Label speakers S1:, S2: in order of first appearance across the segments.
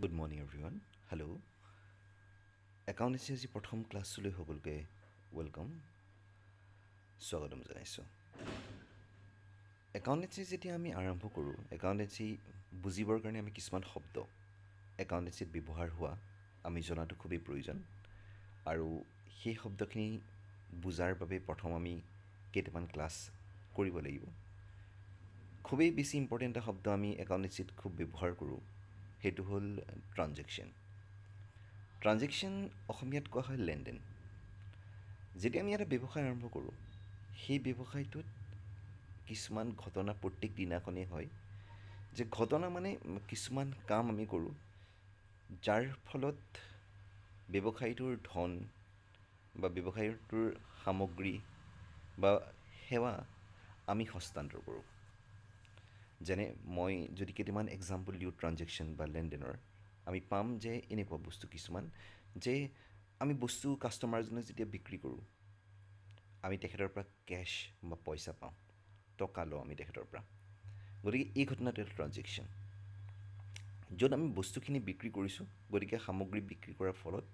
S1: Good morning everyone hello' accountancy আজি প্ৰথম ক্লাছলৈ সকলোকে ৱেলকাম স্বাগতম জনাইছোঁ। একাউণ্টেঞ্চি যেতিয়া আমি আৰম্ভ কৰোঁ, একাউণ্টেঞ্চি বুজিবৰ কাৰণে আমি কিছুমান শব্দ একাউণ্টেঞ্চিত ব্যৱহাৰ হোৱা আমি জনাটো খুবেই প্ৰয়োজন। আৰু সেই শব্দখিনি বুজাৰ বাবে প্ৰথম আমি কেইটামান ক্লাছ কৰিব লাগিব। খুবেই বেছি ইম্পৰ্টেণ্ট এটা শব্দ আমি একাউণ্টেঞ্চিত খুব ব্যৱহাৰ কৰোঁ, সেইটো হ'ল ট্ৰানজেকশ্যন। ট্ৰানজেকশ্যন অসমীয়াত কোৱা হয় লেনদেন। যেতিয়া আমি এটা ব্যৱসায় আৰম্ভ কৰোঁ, সেই ব্যৱসায়টোত কিছুমান ঘটনা প্ৰত্যেক দিনাখনেই হয়, যে ঘটনা মানে কিছুমান কাম আমি কৰোঁ যাৰ ফলত ব্যৱসায়টোৰ ধন বা ব্যৱসায়টোৰ সামগ্ৰী বা সেৱা আমি হস্তান্তৰ কৰোঁ। যেনে মই যদি কেইটামান এক্সাম্পল দিওঁ ট্ৰানজেকশ্যন বা লেনদেনৰ, আমি পাম যে এনেকুৱা বস্তু কিছুমান যে আমি বস্তু কাষ্টমাৰজনক যেতিয়া বিক্ৰী কৰোঁ, আমি তেখেতৰ পৰা কেছ বা পইচা পাওঁ, টকা লওঁ আমি তেখেতৰ পৰা। গতিকে এই ঘটনাটো এটা ট্ৰানজেকশ্যন, য'ত আমি বস্তুখিনি বিক্ৰী কৰিছোঁ। গতিকে সামগ্ৰী বিক্ৰী কৰাৰ ফলত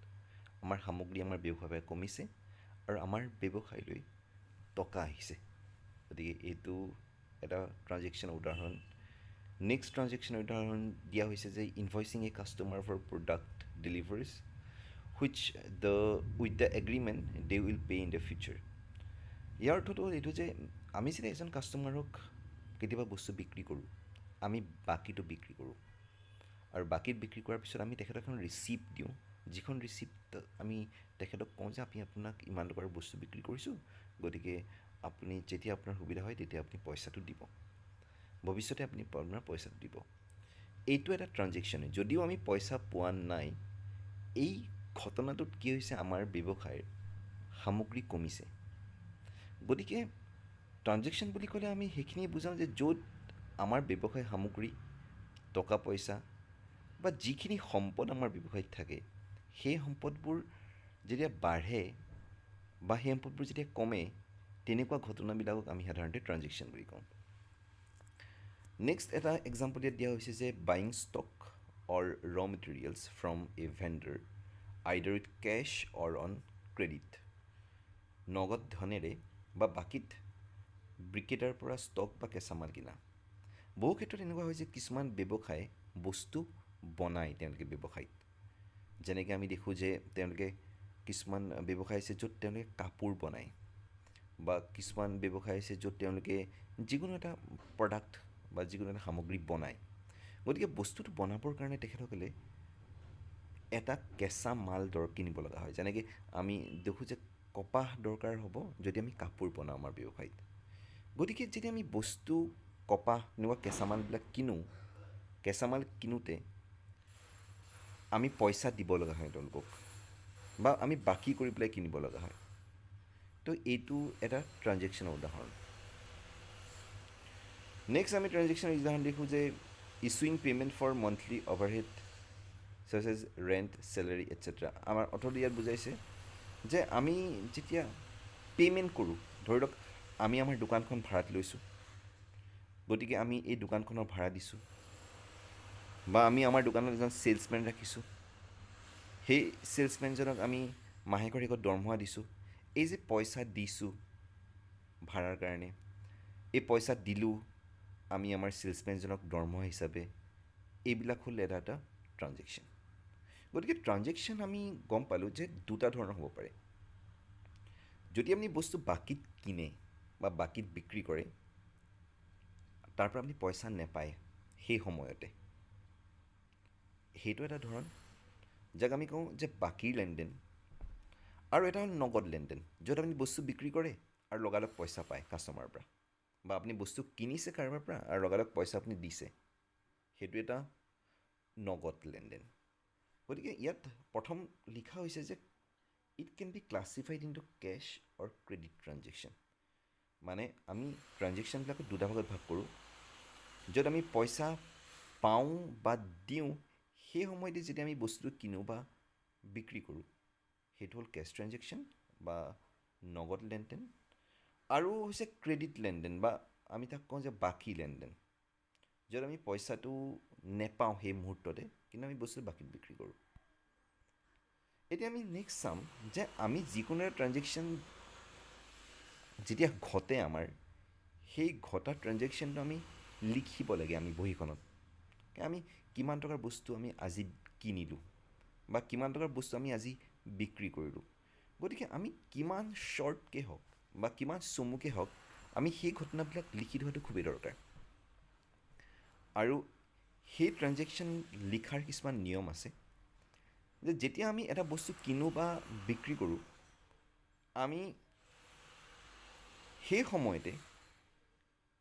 S1: আমাৰ সামগ্ৰী আমাৰ ব্যৱসায় কমিছে আৰু আমাৰ ব্যৱসায়লৈ টকা আহিছে। গতিকে এইটো এটা ট্ৰানজেকশ্যনৰ উদাহৰণ। নেক্সট ট্ৰানজেকশ্যনৰ উদাহৰণ দিয়া হৈছে যে invoicing a customer for product deliveries with the agreement they will pay in the future. ইয়াৰ অৰ্থটো হ'ল এইটো যে আমি যেতিয়া এজন কাষ্টমাৰক কেতিয়াবা বস্তু বিক্ৰী কৰোঁ, আমি বাকীটো বিক্ৰী কৰোঁ আৰু বাকীত বিক্ৰী কৰাৰ পিছত আমি তেখেতক এখন ৰিচিপ্ট দিওঁ, যিখন ৰিচিপ্ট আমি তেখেতক কওঁ যে আমি আপোনাক ইমান টকাৰ বস্তু বিক্ৰী কৰিছোঁ, গতিকে আপুনি যেতিয়া আপোনাৰ সুবিধা হয় তেতিয়া আপুনি পইচাটো দিব, ভৱিষ্যতে আপুনি আপোনাৰ পইচাটো দিব। এইটো এটা ট্ৰানজেকশ্যন। যদিও আমি পইচা পোৱা নাই, এই ঘটনাটোত কি হৈছে, আমাৰ ব্যৱসায়ৰ সামগ্ৰী কমিছে। গতিকে ট্ৰানজেকশ্যন বুলি ক'লে আমি সেইখিনিয়ে বুজাওঁ যে য'ত আমাৰ ব্যৱসায় সামগ্ৰী, টকা পইচা বা যিখিনি সম্পদ আমাৰ ব্যৱসায়ত থাকে, সেই সম্পদবোৰ যেতিয়া বাঢ়ে বা সেই সম্পদবোৰ যেতিয়া কমে, তেনেকুৱা ঘটনাবিলাকক আমি সাধাৰণতে ট্ৰানজেকশ্যন বুলি কওঁ। নেক্সট এটা এক্সাম্পল ইয়াত দিয়া হৈছে যে buying stock or raw materials from a vendor either with cash or on credit. নগদ ধনেৰে বা বাকীত বিক্ৰেতাৰ পৰা ষ্টক বা কেঁচামাল কিনা। বহু ক্ষেত্ৰত এনেকুৱা হয় যে কিছুমান ব্যৱসায় বস্তু বনায় তেওঁলোকে ব্যৱসায়ত। যেনেকৈ আমি দেখোঁ যে তেওঁলোকে কিছুমান ব্যৱসায় আছে য'ত তেওঁলোকে কাপোৰ বনায়, বা কিছুমান ব্যৱসায় আছে য'ত তেওঁলোকে যিকোনো এটা প্ৰডাক্ট বা যিকোনো এটা সামগ্ৰী বনায়। গতিকে বস্তুটো বনাবৰ কাৰণে তেখেতসকলে এটা কেঁচা মাল কিনিব লগা হয়। যেনেকৈ আমি দেখোঁ যে কপাহ দৰকাৰ হ'ব যদি আমি কাপোৰ বনাওঁ আমাৰ ব্যৱসায়ত। গতিকে যেতিয়া আমি বস্তু, কপাহ এনেকুৱা কেঁচা মালবিলাক কিনোঁ, কেঁচা মাল কিনোতে আমি পইচা দিব লগা হয় তেওঁলোকক, বা আমি বাকী কৰি পেলাই কিনিব লগা হয়। তো এইটো এটা ট্ৰানজেকশ্যনৰ উদাহৰণ। নেক্সট আমি ট্ৰানজেকশ্যনৰ উদাহৰণ দেখোঁ যে issuing payment for monthly overhead such as rent, salary etcetera. আমাৰ অৰ্থটো ইয়াত বুজাইছে যে আমি যেতিয়া পে'মেণ্ট কৰোঁ, ধৰি লওক আমি আমাৰ দোকানখন ভাড়াত লৈছোঁ, গতিকে আমি এই দোকানখনৰ ভাড়া দিছোঁ, বা আমি আমাৰ দোকানত এজন ছেইলছমেন ৰাখিছোঁ, সেই ছেইলছমেনজনক আমি মাহেকৰ শেষত দৰমহা দিছোঁ। এই যে পইচা দিছোঁ ভাড়াৰ কাৰণে, এই পইচা দিলোঁ আমি আমাৰ ছেইলছমেনজনক দৰমহা হিচাপে, এইবিলাক হ'ল এটা এটা ট্ৰানজেকশ্যন। গতিকে ট্ৰানজেকশ্যন আমি গম পালোঁ যে দুটা ধৰণৰ হ'ব পাৰে। যদি আপুনি বস্তু বাকীত কিনে বা বাকীত বিক্ৰী কৰে, তাৰ পৰা আপুনি পইচা নেপায় সেই সময়তে, সেইটো এটা ধৰণ, যাক আমি কওঁ যে বাকীৰ লেনদেন। আৰু এটা হ'ল নগদ লেনদেন, য'ত আপুনি বস্তু বিক্ৰী কৰে আৰু লগালগ পইচা পায় কাষ্টমাৰৰ পৰা, বা আপুনি বস্তু কিনিছে কাৰোবাৰ পৰা আৰু লগালগ পইচা আপুনি দিছে, সেইটো এটা নগদ লেনদেন। গতিকে ইয়াত প্ৰথম লিখা হৈছে যে it can be classified into cash or credit transaction. মানে আমি ট্ৰানজেকশ্যনবিলাকত দুটা ভাগত ভাগ কৰোঁ, য'ত আমি পইচা পাওঁ বা দিওঁ সেই সময়তে যেতিয়া আমি বস্তুটো কিনোঁ বা বিক্ৰী কৰোঁ, সেইটো হ'ল কেছ ট্ৰানজেকশ্যন বা নগদ লেনদেন। আৰু হৈছে ক্ৰেডিট লেনদেন, বা আমি তাক কওঁ যে বাকী লেনদেন। য'ত আমি পইচাটো নেপাওঁ সেই মুহূৰ্ততে, কিন্তু আমি বস্তুটো বাকীত বিক্ৰী কৰোঁ। এতিয়া আমি নেক্সট চাম যে আমি যিকোনো এটা ট্ৰানজেকশ্যন যেতিয়া ঘটে আমাৰ, সেই ঘটা ট্ৰানজেকশ্যনটো আমি লিখিব লাগে আমি বহীখনত। আমি কিমান টকাৰ বস্তু আমি আজি কিনিলোঁ বা কিমান টকাৰ বস্তু আমি আজি বিক্ৰী কৰিলোঁ। গতিকে আমি কিমান শ্বৰ্টকৈ হওক বা কিমান চমুকৈ হওক, আমি সেই ঘটনাবিলাক লিখি থোৱাটো খুবেই দৰকাৰ। আৰু সেই ট্ৰানজেকশ্যন লিখাৰ কিছুমান নিয়ম আছে যে যেতিয়া আমি এটা বস্তু কিনো বা বিক্ৰী কৰোঁ, আমি সেই সময়তে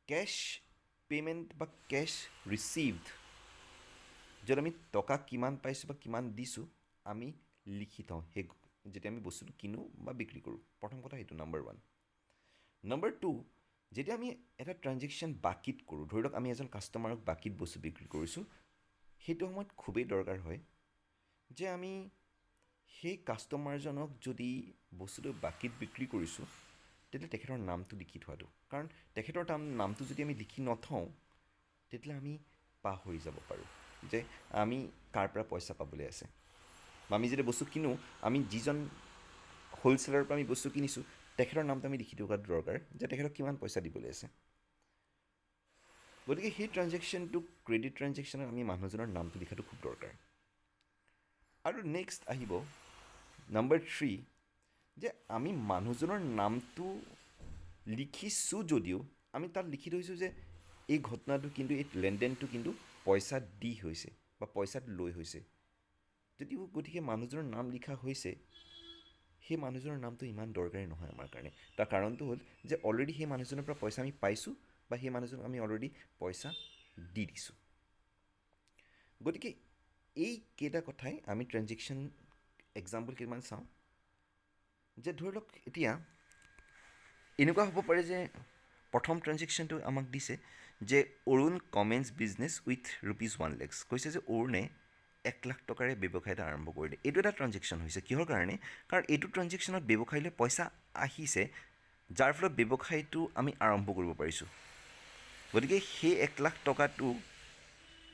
S1: কেছ পে'মেণ্ট বা কেছ ৰিচিভড, য'ত আমি টকা কিমান পাইছোঁ বা কিমান দিছোঁ, আমি লিখি থওঁ সেই যেতিয়া আমি বস্তুটো কিনো বা বিক্ৰী কৰোঁ। প্ৰথম কথা সেইটো নাম্বাৰ 1। নাম্বাৰ 2, যেতিয়া আমি এটা ট্ৰানজেকশ্যন বাকীত কৰোঁ, ধৰি লওক আমি এজন কাষ্টমাৰক বাকীত বস্তু বিক্ৰী কৰিছোঁ, সেইটো সময়ত খুবেই দৰকাৰ হয় যে আমি সেই কাষ্টমাৰজনক যদি বস্তুটো বাকীত বিক্ৰী কৰিছোঁ, তেতিয়া তেখেতৰ নামটো লিখি থোৱাটো। কাৰণ তেখেতৰ নামটো যদি আমি লিখি নথওঁ, তেতিয়াহ'লে আমি পাহৰি যাব পাৰোঁ যে আমি কাৰ পৰা পইচা পাবলৈ আছে। বা আমি যেতিয়া বস্তু কিনো, আমি যিজন হ'লচেলাৰৰ পৰা আমি বস্তু কিনিছোঁ, তেখেতৰ নামটো আমি লিখি থোৱাটো দৰকাৰ যে তেখেতক কিমান পইচা দিবলৈ আছে। গতিকে সেই ট্ৰানজেকশ্যনটো, ক্ৰেডিট ট্ৰানজেকশ্যনত আমি মানুহজনৰ নামটো লিখাটো খুব দৰকাৰ। আৰু নেক্সট আহিব নাম্বাৰ 3, যে আমি মানুহজনৰ নামটো লিখিছোঁ যদিও আমি তাত লিখি থৈছোঁ যে এই ঘটনাটো কিন্তু, এই লেনদেনটো কিন্তু পইচা দি হৈছে বা পইচাত লৈ হৈছে। যদিও গতিকে মানুহজনৰ নাম লিখা হৈছে, সেই মানুহজনৰ নামটো ইমান দৰকাৰী নহয় আমাৰ কাৰণে। তাৰ কাৰণটো হ'ল যে অলৰেডি সেই মানুহজনৰ পৰা পইচা আমি পাইছোঁ বা সেই মানুহজনক আমি অলৰেডি পইচা দি দিছোঁ। গতিকে এইকেইটা কথাই আমি ট্ৰানজেকশ্যন এক্সাম্পল কেইটামান চাওঁ। যে ধৰি লওক এতিয়া এনেকুৱা হ'ব পাৰে যে প্ৰথম ট্ৰানজেকশ্যনটো আমাক দিছে যে Arun commence business with ₹1 lakh. কৈছে যে অৰুণে 1 লাখ টকাৰে ব্যৱসায় এটা আৰম্ভ কৰিলে। এইটো এটা ট্ৰানজেকশ্যন হৈছে। কিহৰ কাৰণে? কাৰণ এইটো ট্ৰানজেকশ্যনত ব্যৱসায়লৈ পইচা আহিছে, যাৰ ফলত ব্যৱসায়টো আমি আৰম্ভ কৰিব পাৰিছোঁ। গতিকে সেই 1 লাখ টকাটো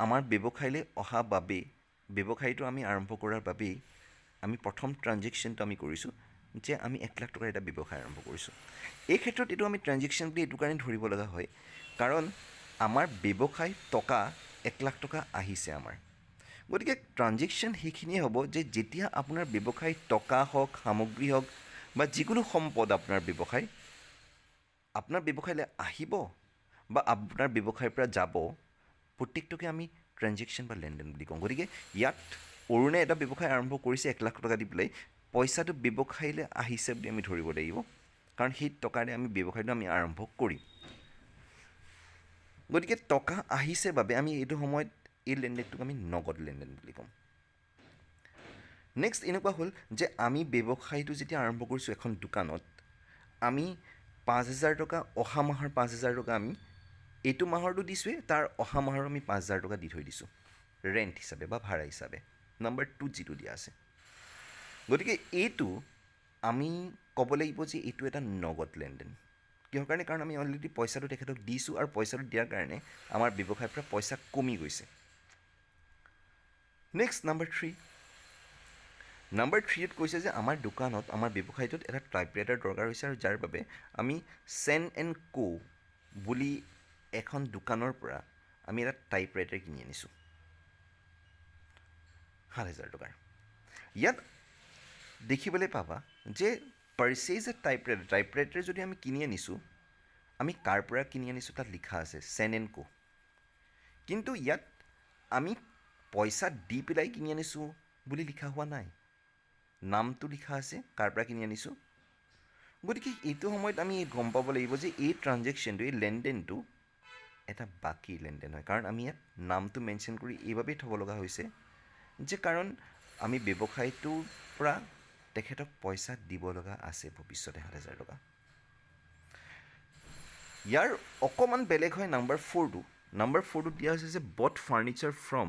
S1: আমাৰ ব্যৱসায়লৈ অহা বাবেই, ব্যৱসায়টো আমি আৰম্ভ কৰাৰ বাবেই আমি প্ৰথম ট্ৰানজেকশ্যনটো আমি কৰিছোঁ যে আমি 1 লাখ টকাৰ এটা ব্যৱসায় আৰম্ভ কৰিছোঁ। এই ক্ষেত্ৰত এইটো আমি ট্ৰানজেকশ্যন বুলি এইটো কাৰণে ধৰিব লগা হয়, কাৰণ আমাৰ ব্যৱসায় টকা 1 লাখ টকা আহিছে আমাৰ। গতিকে ট্ৰানজেকশ্যন সেইখিনিয়ে হ'ব যে যেতিয়া আপোনাৰ ব্যৱসায় টকা হওক, সামগ্ৰী হওক বা যিকোনো সম্পদ আপোনাৰ ব্যৱসায়লৈ আহিব বা আপোনাৰ ব্যৱসায়ৰ পৰা যাব, প্ৰত্যেকটোকে আমি ট্ৰানজেকশ্যন বা লেনদেন বুলি কওঁ। গতিকে ইয়াত অৰুণে এটা ব্যৱসায় আৰম্ভ কৰিছে 1 লাখ টকা দি পেলাই, পইচাটো ব্যৱসায়লৈ আহিছে বুলি আমি ধৰিব লাগিব, কাৰণ সেই টকাৰে আমি ব্যৱসায়টো আমি আৰম্ভ কৰিম। গতিকে টকা আহিছে বাবে আমি এইটো সময়ত এই লেনদেনটোক আমি নগদ লেনদেন বুলি ক'ম। নেক্সট এনেকুৱা হ'ল যে আমি ব্যৱসায়টো যেতিয়া আৰম্ভ কৰিছোঁ এখন দোকানত, আমি 5,000 টকা, অহা মাহৰ 5,000 টকা আমি এইটো মাহৰটো দিছোঁৱেই, তাৰ অহা মাহৰ আমি 5,000 টকা দি থৈ দিছোঁ ৰেণ্ট হিচাপে বা ভাড়া হিচাপে, নাম্বাৰ 2 যিটো দিয়া আছে। গতিকে এইটো আমি ক'ব লাগিব যে এইটো এটা নগদ লেনদেন। কিহৰ কাৰণে? কাৰণ আমি অলৰেডি পইচাটো তেখেতক দিছোঁ, আৰু পইচাটো দিয়াৰ কাৰণে আমাৰ ব্যৱসায়ৰ পৰা পইচা কমি গৈছে। Next number 3। নাম্বাৰ 3ত কৈছে যে আমাৰ দোকানত, আমাৰ ব্যৱসায়টোত এটা টাইপৰাইটাৰ দৰকাৰ হৈছে, আৰু যাৰ বাবে আমি চেন এণ্ড কো বুলি এখন দোকানৰ পৰা আমি এটা টাইপৰাইটাৰ কিনি আনিছোঁ 7,000 টকাৰ। ইয়াত দেখিবলৈ পাবা যে পাৰ্চেজ এ টাইপৰাইটাৰ যদি আমি কিনি আনিছোঁ, আমি কাৰ পৰা কিনি আনিছোঁ তাত লিখা আছে চেন এণ্ড কো। কিন্তু ইয়াত আমি পইচা দি পেলাই কিনি আনিছোঁ বুলি লিখা হোৱা নাই, নামটো লিখা আছে কাৰ পৰা কিনি আনিছোঁ। গতিকে এইটো সময়ত আমি গম পাব লাগিব যে এই ট্ৰানজেকশ্যনটো, এই লেনদেনটো এটা বাকী লেনদেন হয়। কাৰণ আমি ইয়াত নামটো মেনশ্যন কৰি এইবাবেই থ'ব লগা হৈছে যে কাৰণ আমি ব্যৱসায়টোৰ পৰা তেখেতক পইচা দিব লগা আছে ভৱিষ্যতে 7,000 টকা। ইয়াৰ অকণমান বেলেগ হয় নাম্বাৰ 4টো। নাম্বাৰ 4টোত দিয়া হৈছে যে bought furniture from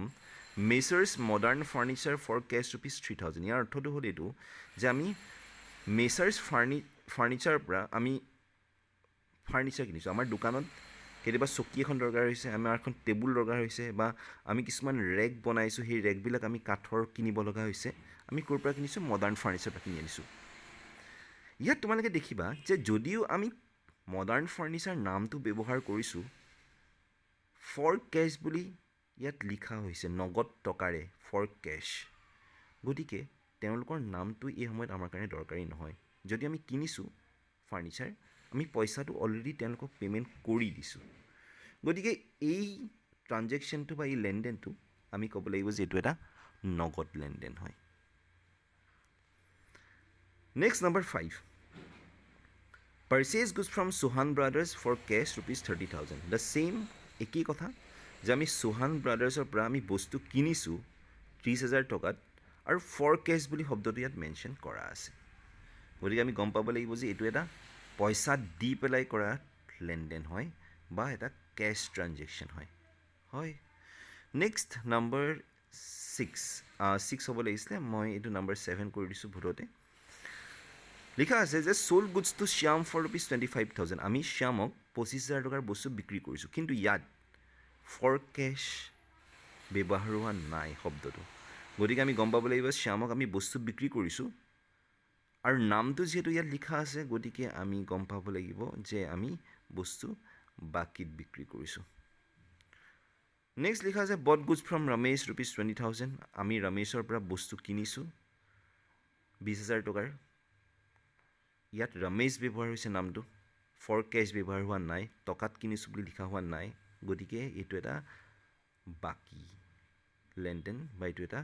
S1: Messrs modern furniture for cash ₹3,000। ইয়াৰ অৰ্থটো হ'ল এইটো যে আমি মেচাৰ্ছ ফাৰ্নিচাৰৰ পৰা আমি ফাৰ্নিচাৰ কিনিছোঁ। আমাৰ দোকানত কেতিয়াবা চকী এখন দৰকাৰ হৈছে, আমাৰ এখন টেবুল দৰকাৰ হৈছে, বা আমি কিছুমান ৰেক বনাইছোঁ, সেই ৰেকবিলাক আমি কাঠৰ কিনিব লগা হৈছে। আমি ক'ৰ পৰা কিনিছোঁ? মডাৰ্ণ ফাৰ্নিচাৰৰ পৰা কিনি আনিছোঁ। ইয়াত তোমালোকে দেখিবা যে যদিও আমি মডাৰ্ণ ফাৰ্নিচাৰ নামটো ব্যৱহাৰ কৰিছোঁ, ফৰ কেছ বুলি ইয়াত লিখা হৈছে, নগদ টকাৰে ফৰ কেছ। গতিকে তেওঁলোকৰ নামটো এই সময়ত আমাৰ কাৰণে দৰকাৰী নহয়। যদি আমি কিনিছোঁ ফাৰ্নিচাৰ, আমি পইচাটো অলৰেডি তেওঁলোকক পে'মেণ্ট কৰি দিছোঁ। গতিকে এই ট্ৰানজেকশ্যনটো বা এই লেনদেনটো আমি ক'ব লাগিব যে এইটো এটা নগদ লেনদেন হয়। Next number 5, purchased goods from Chauhan brothers for cash ₹30,000। The same, একেই কথা যে আমি চৌহান ব্ৰাদাৰ্ছৰ পৰা আমি বস্তু কিনিছোঁ 30,000 টকাত, আৰু ফৰ কেছ বুলি শব্দটো ইয়াত মেনশ্যন কৰা আছে। গতিকে আমি গম পাব লাগিব যে এইটো এটা পইচা দি পেলাই কৰা লেনদেন হয়, বা এটা কেছ ট্ৰানজেকশ্যন হয়। নেক্সট নম্বৰ 6 হ'ব লাগিছিলে, মই এইটো নম্বৰ 7 কৰি দিছোঁ ভুলতে। লিখা আছে যে sold goods to Shyam for ₹25,000। আমি শ্যামক 25,000 টকাৰ বস্তু বিক্ৰী কৰিছোঁ, কিন্তু ইয়াত ফৰ কেছ ব্যৱহাৰ হোৱা নাই শব্দটো। গতিকে আমি গম পাব লাগিব শ্যামক আমি বস্তু বিক্ৰী কৰিছোঁ, আৰু নামটো যিহেতু ইয়াত লিখা আছে, গতিকে আমি গম পাব লাগিব যে আমি বস্তু বাকীত বিক্ৰী কৰিছোঁ। নেক্সট লিখা আছে বট গুডছ ফ্ৰম ৰমেশ ₹20,000। আমি ৰমেশৰ পৰা বস্তু কিনিছোঁ 20,000 টকাৰ। ইয়াত ৰমেশ ব্যৱহাৰ হৈছে নামটো, ফৰ কেছ ব্যৱহাৰ হোৱা নাই, টকাত কিনিছোঁ বুলি লিখা হোৱা নাই। গতিকে এইটো এটা বাকী লেনদেন, বা এইটো এটা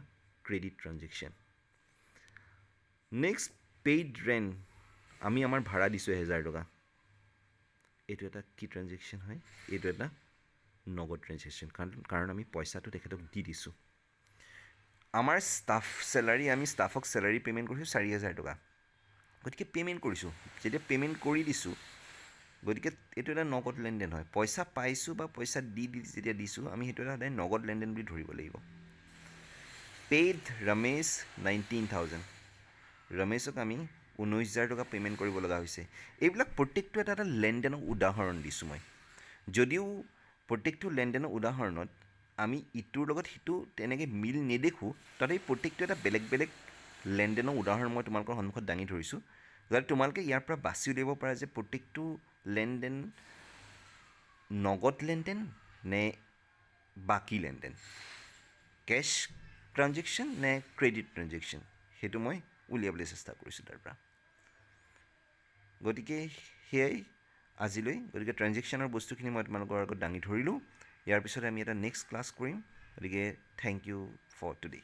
S1: credit transaction. Next paid rent, আমি আমাৰ ভাড়া দিছোঁ 1,000 টকা। এইটো এটা কি ট্ৰানজেকশ্যন হয়? এইটো এটা নগদ ট্ৰানজেকশ্যন, কাৰণ আমি পইচাটো তেখেতক দি দিছোঁ। আমাৰ আমি ষ্টাফক চেলাৰী পে'মেণ্ট কৰিছোঁ 4,000 টকা। গতিকে পে'মেণ্ট কৰিছোঁ, যেতিয়া পে'মেণ্ট কৰি দিছোঁ, গতিকে এইটো এটা নগদ লেনদেন হয়। পইচা পাইছোঁ বা পইচা যেতিয়া দিছোঁ, আমি সেইটো এটা সদায় নগদ লেনদেন বুলি ধৰিব লাগিব। পেইড ৰমেশ 19,000। ৰমেশক আমি 19,000 টকা পে'মেণ্ট কৰিব লগা হৈছে। এইবিলাক প্ৰত্যেকটো এটা এটা লেনদেনৰ উদাহৰণ দিছোঁ মই। যদিও প্ৰত্যেকটো লেনদেনৰ উদাহৰণত আমি ইটোৰ লগত সিটো তেনেকৈ মিল নেদেখোঁ, তথাপি প্ৰত্যেকটো এটা বেলেগ বেলেগ লেনদেনৰ উদাহৰণ মই তোমালোকৰ সন্মুখত দাঙি ধৰিছোঁ, যাতে তোমালোকে ইয়াৰ পৰা বাছি উলিয়াব পাৰা যে প্ৰত্যেকটো লেনদেন নগদ লেনদেন নে বাকী লেনদেন, কেছ ট্ৰানজেকশ্যন নে ক্ৰেডিট ট্ৰানজেকশ্যন, সেইটো মই উলিয়াবলৈ চেষ্টা কৰিছোঁ তাৰ পৰা। গতিকে সেয়াই আজিলৈ। গতিকে ট্ৰানজেকশ্যনৰ বস্তুখিনি মই তোমালোকৰ আগত দাঙি ধৰিলোঁ। ইয়াৰ পিছতে আমি এটা নেক্সট ক্লাছ কৰিম। গতিকে থেংক ইউ ফৰ টুডে।